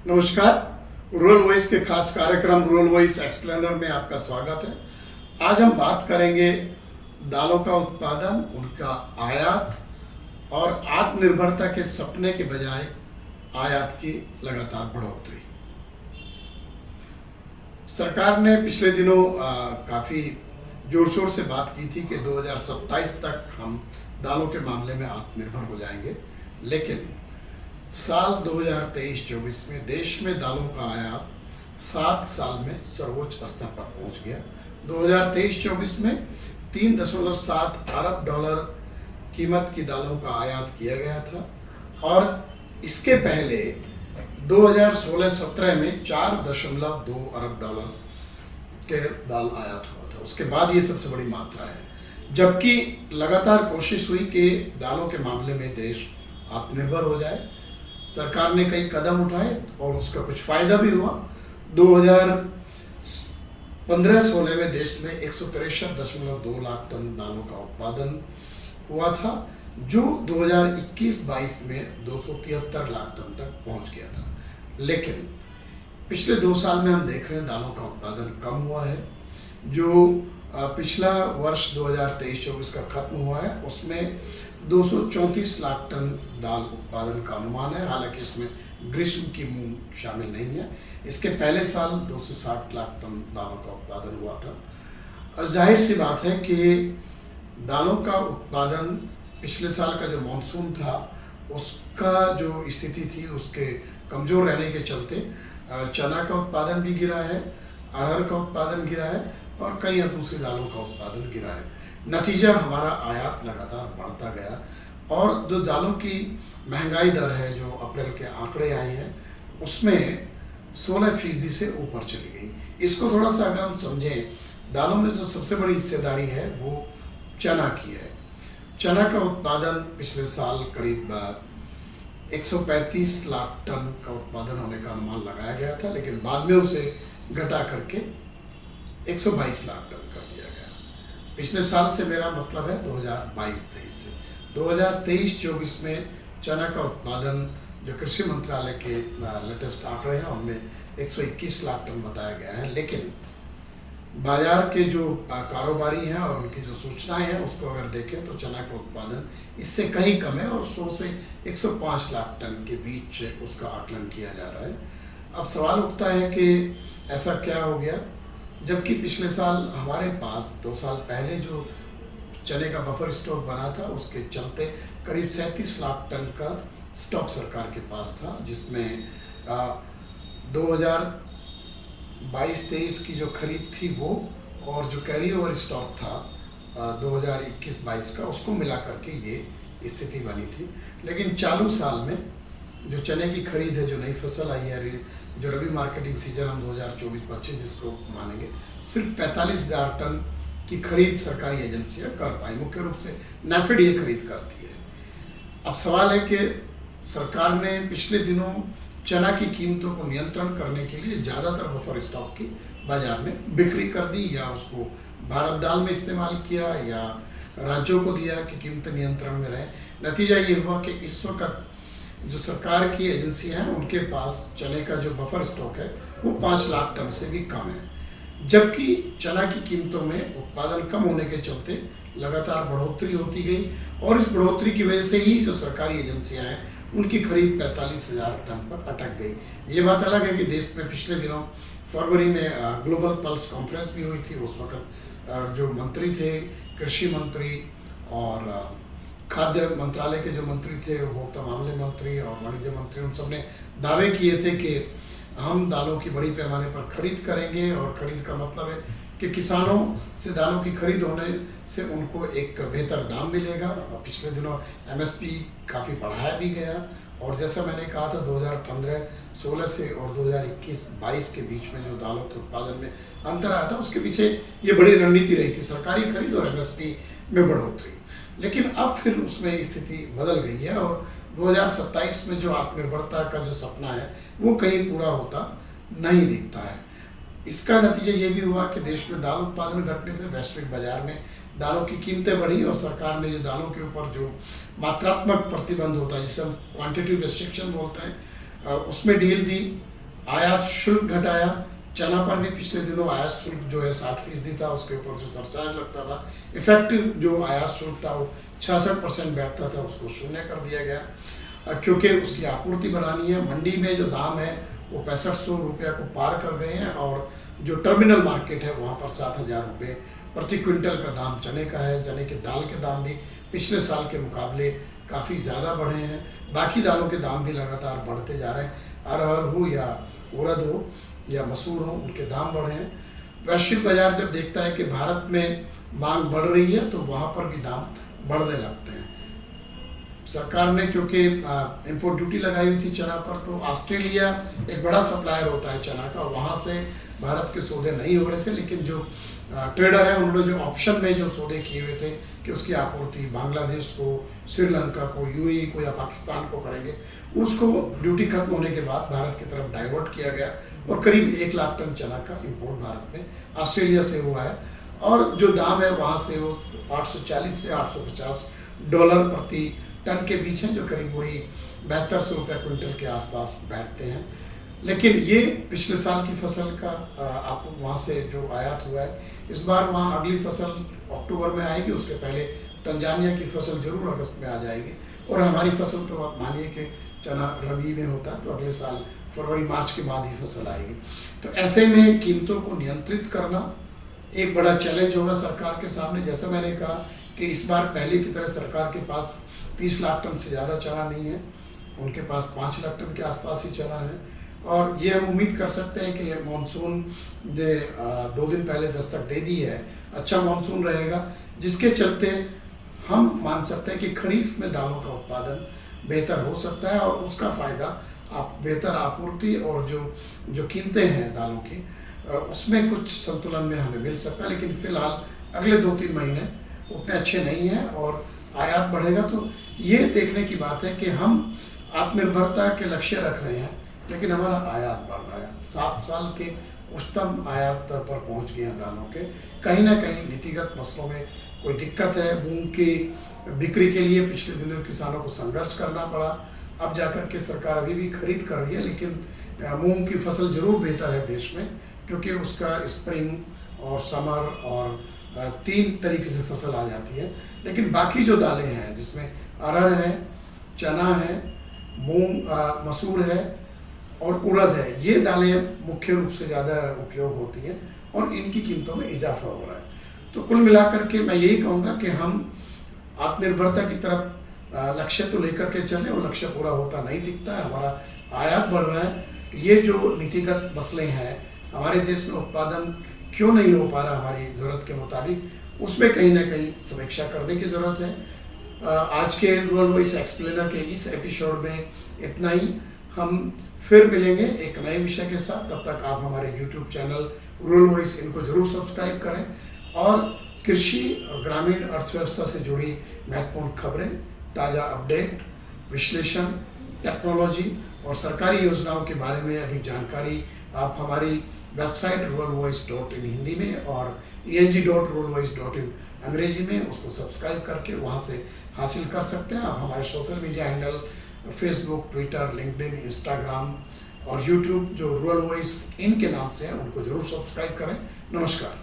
नमस्कार। Rural voice के खास कार्यक्रम रूरल वॉइस एक्सप्लेनर में आपका स्वागत है। आज हम बात करेंगे दालों का उत्पादन, उनका आयात और आत्मनिर्भरता के सपने के बजाय आयात की लगातार बढ़ोतरी। सरकार ने पिछले दिनों काफ़ी जोर शोर से बात की थी कि 2027 तक हम दालों के मामले में आत्मनिर्भर हो जाएंगे, लेकिन साल 2023-24 में देश में दालों का आयात 7 साल में सर्वोच्च स्तर पर पहुंच गया। 2023-24 में 3.7 अरब डॉलर कीमत की दालों का आयात किया गया था और इसके पहले 2016-17 में 4.2 अरब डॉलर के दाल आयात हुआ था। उसके बाद ये सबसे बड़ी मात्रा है, जबकि लगातार कोशिश हुई कि दालों के मामले में देश आत्मनिर्भर हो जाए। सरकार ने कई कदम उठाए और उसका कुछ फायदा भी हुआ। 2015-16 में देश में 163.2 लाख टन दालों का उत्पादन हुआ था, जो 2021-22 में 273 लाख टन तक पहुंच गया था। लेकिन पिछले 2 साल में हम देख रहे हैं दालों का उत्पादन कम हुआ है। जो पिछला वर्ष 2023-24 का खत्म हुआ है उसमें 234 लाख टन दाल उत्पादन का अनुमान है। हालांकि इसमें ग्रीष्म की मूंग शामिल नहीं है। इसके पहले साल 260 लाख टन दालों का उत्पादन हुआ था। और जाहिर सी बात है कि दालों का उत्पादन पिछले साल का जो मानसून था उसका जो स्थिति थी उसके कमज़ोर रहने के चलते चना का उत्पादन भी गिरा है, अरहर का उत्पादन गिरा है और कई दूसरी दालों का उत्पादन गिरा है। नतीजा हमारा आयात लगातार बढ़ता गया और जो दालों की महंगाई दर है, जो अप्रैल के आंकड़े आए हैं, उसमें 16% से ऊपर चली गई। इसको थोड़ा सा अगर हम समझें, दालों में जो सबसे बड़ी हिस्सेदारी है वो चना की है। चना का उत्पादन पिछले साल करीब 135 लाख टन का उत्पादन होने का अनुमान लगाया गया था, लेकिन बाद में उसे घटा करके 122 लाख टन कर दिया गया। पिछले साल से मेरा मतलब है 2022-23 से। 2023-24 में चना का उत्पादन जो कृषि मंत्रालय के लेटेस्ट आंकड़े हैं उनमें 121 लाख टन बताया गया है, लेकिन बाजार के जो कारोबारी हैं और उनकी जो सूचनाएं हैं उसको अगर देखें तो चना का उत्पादन इससे कहीं कम है और 100 से 105 लाख टन के बीच उसका आकलन किया जा रहा है। अब सवाल उठता है कि ऐसा क्या हो गया, जबकि पिछले साल हमारे पास 2 साल पहले जो चने का बफर स्टॉक बना था उसके चलते करीब 37 लाख टन का स्टॉक सरकार के पास था, जिसमें 2022-23 की जो खरीद थी वो और जो कैरी ओवर स्टॉक था 2021-22 का, उसको मिला करके ये स्थिति बनी थी। लेकिन चालू साल में जो चने की खरीद है, जो नई फसल आई है, जो रबी मार्केटिंग सीजन हम 2024-25 जिसको मानेंगे, सिर्फ 45,000 टन की खरीद सरकारी एजेंसियां कर पाई। मुख्य रूप से नैफेड ये खरीद करती है। अब सवाल है कि सरकार ने पिछले दिनों चना की कीमतों को नियंत्रण करने के लिए ज़्यादातर बफर स्टॉक की बाजार में बिक्री कर दी, या उसको भारत दाल में इस्तेमाल किया या राज्यों को दिया कि कीमत नियंत्रण में रहे। नतीजा ये हुआ कि इस वक्त जो सरकार की एजेंसियां हैं उनके पास चने का जो बफर स्टॉक है वो 5 लाख टन से भी कम है, जबकि चना की कीमतों में उत्पादन कम होने के चलते लगातार बढ़ोतरी होती गई और इस बढ़ोतरी की वजह से ही जो सरकारी एजेंसियां हैं उनकी खरीद 45,000 टन पर अटक गई। ये बात अलग है कि देश में पिछले दिनों फरवरी में ग्लोबल पल्स कॉन्फ्रेंस भी हुई थी। उस वक्त जो मंत्री थे, कृषि मंत्री और खाद्य मंत्रालय के जो मंत्री थे, उपभोक्ता मामले मंत्री और वाणिज्य मंत्री, उन सब ने दावे किए थे कि हम दालों की बड़ी पैमाने पर खरीद करेंगे और खरीद का मतलब है कि किसानों से दालों की खरीद होने से उनको एक बेहतर दाम मिलेगा। और पिछले दिनों एमएसपी काफ़ी बढ़ाया भी गया और जैसा मैंने कहा था 2015-16 से और 2021-22 के बीच में जो दालों के उत्पादन में अंतर आया था उसके पीछे ये बड़ी रणनीति रही थी, सरकारी खरीद और एमएसपी में बढ़ोतरी। लेकिन अब फिर उसमें स्थिति बदल गई है और 2027 में जो आत्मनिर्भरता का जो सपना है वो कहीं पूरा होता नहीं दिखता है। इसका नतीजा ये भी हुआ कि देश में दाल उत्पादन घटने से वैश्विक बाजार में दालों की कीमतें बढ़ी और सरकार ने जो दालों के ऊपर जो मात्रात्मक प्रतिबंध होता है जिसे हम क्वांटिटी रेस्ट्रिक्शन बोलते हैं, उसमें डील दी, आयात शुल्क घटाया। चना पर भी पिछले दिनों आयात शुल्क जो है 60% था, उसके ऊपर जो सरचार्ज लगता था, इफेक्टिव जो आयात शुल्क था वो 66% बैठता था, उसको शून्य कर दिया गया क्योंकि उसकी आपूर्ति बढ़ानी है। मंडी में जो दाम है वो 6500 रुपया को पार कर गए हैं और जो टर्मिनल मार्केट है वहाँ पर 7000 रुपये प्रति क्विंटल का दाम चने का है। चने के दाल के दाम भी पिछले साल के मुकाबले काफ़ी ज़्यादा बढ़े हैं। बाकी दालों के दाम भी लगातार बढ़ते जा रहे हैं। अरहर हो या उड़द हो या मसूर हो, उनके दाम बढ़े हैं। वैश्विक बाजार जब देखता है कि भारत में मांग बढ़ रही है तो वहाँ पर भी दाम बढ़ने लगते हैं। सरकार ने क्योंकि इंपोर्ट ड्यूटी लगाई हुई थी चना पर, तो ऑस्ट्रेलिया एक बड़ा सप्लायर होता है चना का, वहाँ से भारत के सौदे नहीं हो रहे थे। लेकिन जो ट्रेडर हैं उन्होंने जो ऑप्शन में जो सौदे किए हुए थे कि उसकी आपूर्ति बांग्लादेश को, श्रीलंका को, यूएई को या पाकिस्तान को करेंगे, उसको ड्यूटी खत्म होने के बाद भारत की तरफ डाइवर्ट किया गया और करीब 1 लाख टन चना का इंपोर्ट भारत में ऑस्ट्रेलिया से हुआ है। और जो दाम है वहाँ से वो 840 से 850 डॉलर प्रति टन के बीच हैं, जो करीब वही 7200 रुपये क्विंटल के आसपास बैठते हैं। लेकिन ये पिछले साल की फसल का आप वहाँ से जो आयात हुआ है, इस बार वहाँ अगली फसल अक्टूबर में आएगी, उसके पहले तंजानिया की फसल जरूर अगस्त में आ जाएगी। और हमारी फसल तो आप मानिए कि चना रबी में होता है, तो अगले साल फरवरी मार्च के बाद ही फसल आएगी। तो ऐसे में कीमतों को नियंत्रित करना एक बड़ा चैलेंज होगा सरकार के सामने। जैसा मैंने कहा कि इस बार पहले की तरह सरकार के पास 30 लाख टन से ज़्यादा चना नहीं है, उनके पास 5 लाख टन के आसपास ही चना है। और ये हम उम्मीद कर सकते हैं कि ये मानसून ने 2 दिन पहले दस्तक दे दी है, अच्छा मानसून रहेगा, जिसके चलते हम मान सकते हैं कि खरीफ में दालों का उत्पादन बेहतर हो सकता है और उसका फ़ायदा आप बेहतर आपूर्ति और जो कीमतें हैं दालों की, उसमें कुछ संतुलन में हमें मिल सकता है। लेकिन फिलहाल अगले 2-3 महीने उतने अच्छे नहीं हैं और आयात बढ़ेगा। तो ये देखने की बात है कि हम आत्मनिर्भरता के लक्ष्य रख रहे हैं, लेकिन हमारा आयात बढ़ रहा है। 7 साल के उच्चतम आयात पर पहुंच गए हैं दालों के। कहीं ना कहीं नीतिगत मसलों में कोई दिक्कत है। मूंग की बिक्री के लिए पिछले दिनों किसानों को संघर्ष करना पड़ा, अब जाकर के सरकार अभी भी खरीद कर रही है। लेकिन मूंग की फसल जरूर बेहतर है देश में, क्योंकि उसका स्प्रिंग और समर और 3 तरीके से फसल आ जाती है। लेकिन बाकी जो दालें हैं, जिसमें अरहर है, चना है, मूंग मसूर है और उड़द है, ये दालें मुख्य रूप से ज़्यादा उपयोग होती हैं और इनकी कीमतों में इजाफा हो रहा है। तो कुल मिलाकर के मैं यही कहूँगा कि हम आत्मनिर्भरता की तरफ लक्ष्य तो लेकर के चलें, वो लक्ष्य पूरा होता नहीं दिखता है। हमारा आयात बढ़ रहा है। ये जो नीतिगत मसले हैं, हमारे देश में उत्पादन क्यों नहीं हो पा रहा हमारी ज़रूरत के मुताबिक, उसमें कहीं ना कहीं समीक्षा करने की ज़रूरत है। आज के रूरल वॉइस एक्सप्लेनर के इस एपिसोड में इतना ही। हम फिर मिलेंगे एक नए विषय के साथ। तब तक आप हमारे YouTube चैनल रूरल वॉइस इनको जरूर सब्सक्राइब करें और कृषि और ग्रामीण अर्थव्यवस्था से जुड़ी महत्वपूर्ण खबरें, ताज़ा अपडेट, विश्लेषण, टेक्नोलॉजी और सरकारी योजनाओं के बारे में अधिक जानकारी आप हमारी वेबसाइट ruralvoice.in हिंदी में और eng.ruralvoice.in अंग्रेजी में उसको सब्सक्राइब करके वहाँ से हासिल कर सकते हैं। आप हमारे social media handle Facebook, Twitter, LinkedIn, Instagram और यूट्यूब जो रूरल वॉइस इनके नाम से हैं, उनको जरूर सब्सक्राइब करें। नमस्कार।